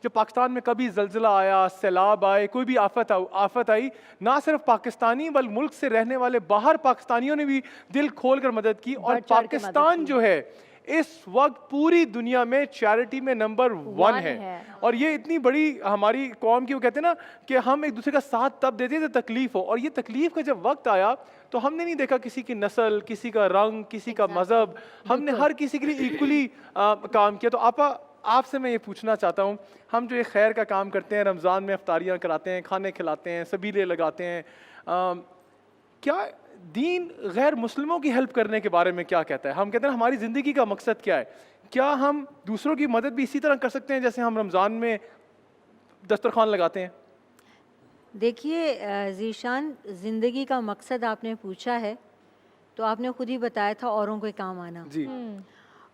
جب پاکستان میں کبھی زلزلہ آیا، سیلاب آئے، کوئی بھی آفت آئی، نہ صرف پاکستانی بلکہ ملک سے رہنے والے باہر پاکستانیوں نے بھی دل کھول کر مدد کی. اور پاکستان جو ہے اس وقت پوری دنیا میں چیریٹی میں نمبر 1 ہے. اور یہ اتنی بڑی ہماری قوم کی، وہ کہتے ہیں نا کہ ہم ایک دوسرے کا ساتھ تب دیتے ہیں جب تکلیف ہو. اور یہ تکلیف کا جب وقت آیا تو ہم نے نہیں دیکھا کسی کی نسل، کسی کا رنگ، کسی کا مذہب، ہم نے ہر کسی کے لیے ایکولی کام کیا. تو آپ سے میں یہ پوچھنا چاہتا ہوں، ہم جو یہ خیر کا کام کرتے ہیں، رمضان میں افطاریاں کراتے ہیں، کھانے کھلاتے ہیں، سبیلے لگاتے ہیں، کیا دین غیر مسلموں کی ہیلپ کرنے کے بارے میں کیا کہتا ہے؟ ہم کہتے ہیں ہماری زندگی کا مقصد کیا ہے؟ کیا ہم دوسروں کی مدد بھی اسی طرح کر سکتے ہیں جیسے ہم رمضان میں دسترخوان لگاتے ہیں؟ دیکھیے ذیشان، زندگی کا مقصد آپ نے پوچھا ہے تو آپ نے خود ہی بتایا تھا اوروں کے کام آنا. جی.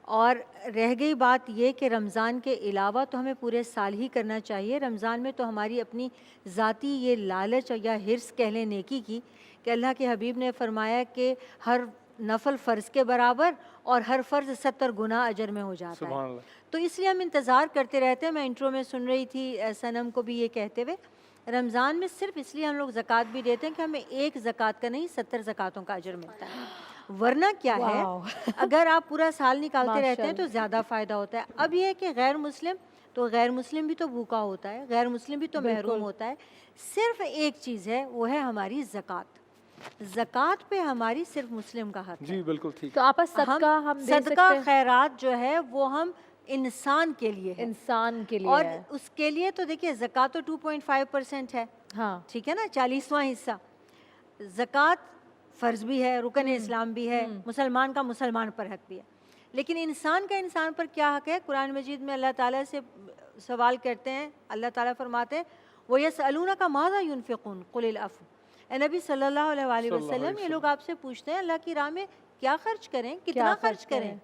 اور رہ گئی بات یہ کہ رمضان کے علاوہ تو ہمیں پورے سال ہی کرنا چاہیے. رمضان میں تو ہماری اپنی ذاتی یہ لالچ یا حرص کہہ لیں نیکی کی، کہ اللہ کے حبیب نے فرمایا کہ ہر نفل فرض کے برابر اور ہر فرض 70 گنا اجر میں ہو جاتا ہے. سبحان اللہ. تو اس لیے ہم انتظار کرتے رہتے ہیں. میں انٹرو میں سن رہی تھی صنم کو بھی یہ کہتے ہوئے، رمضان میں صرف اس لیے ہم لوگ زکوٰۃ بھی دیتے ہیں کہ ہمیں ایک زکوٰۃ کا نہیں 70 زکوٰۃوں کا اجر ملتا ہے. ورنہ کیا ہے، اگر آپ پورا سال نکالتے رہتے ہیں تو زیادہ فائدہ ہوتا ہے. اب یہ ہے کہ غیر مسلم تو غیر مسلم بھی تو بھوکا ہوتا ہے، غیر مسلم بھی تو محروم ہوتا ہے. صرف ایک چیز ہے، وہ ہے ہماری زکوٰۃ. زکوٰۃ پہ ہماری صرف مسلم کا حق ہے. جی بالکل ٹھیک. تو آپا صدقہ ہم دے سکتے صدقہ ہیں؟ خیرات جو ہے وہ ہم انسان کے لیے ہے، انسان کے لیے اور ہے. اس کے لیے تو دیکھیے زکوٰۃ تو 2.5% ہے. ہاں ٹھیک ہے نا، 40واں حصہ. زکوٰۃ فرض بھی ہے، رکن اسلام بھی ہے، مسلمان کا مسلمان پر حق بھی ہے. لیکن انسان کا انسان پر کیا حق ہے؟ قرآن مجید میں اللہ تعالیٰ سے سوال کرتے ہیں. اللہ تعالیٰ فرماتے ہیں وَيَسْأَلُونَكَ مَاذَا يُنْفِقُونَ قُلِ الْعَفْوَ. اے نبی صلی اللہ علیہ وآلہ وسلم، یہ لوگ آپ سے پوچھتے ہیں اللہ کی راہ میں کیا خرچ کریں، کتنا خرچ کریں.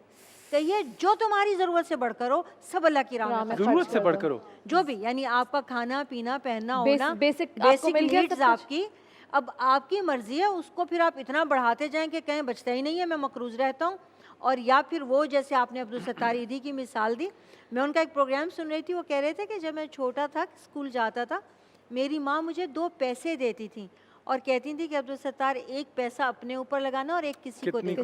کہیے جو تمہاری ضرورت سے بڑھ کر ہو سب اللہ کی راہ میں ضرورت سے بڑھ کر ہو. جو بھی، یعنی آپ کا کھانا پینا پہننا ہونا، بیسک نیڈز آپ کی. اب آپ کی مرضی ہے، اس کو پھر آپ اتنا بڑھاتے جائیں کہ کہیں بچتا ہی نہیں ہے، میں مقروض رہتا ہوں. اور یا پھر وہ جیسے آپ نے عبدالستار ایدھی کی مثال دی، میں ان کا ایک پروگرام سن رہی تھی. وہ کہہ رہے تھے کہ جب میں چھوٹا تھا، اسکول جاتا تھا، میری ماں مجھے 2 پیسے دیتی تھیں اور کہتی تھی کہ عبدالستار 1 پیسہ اپنے اوپر لگانا اور 1 کسی کو دینا.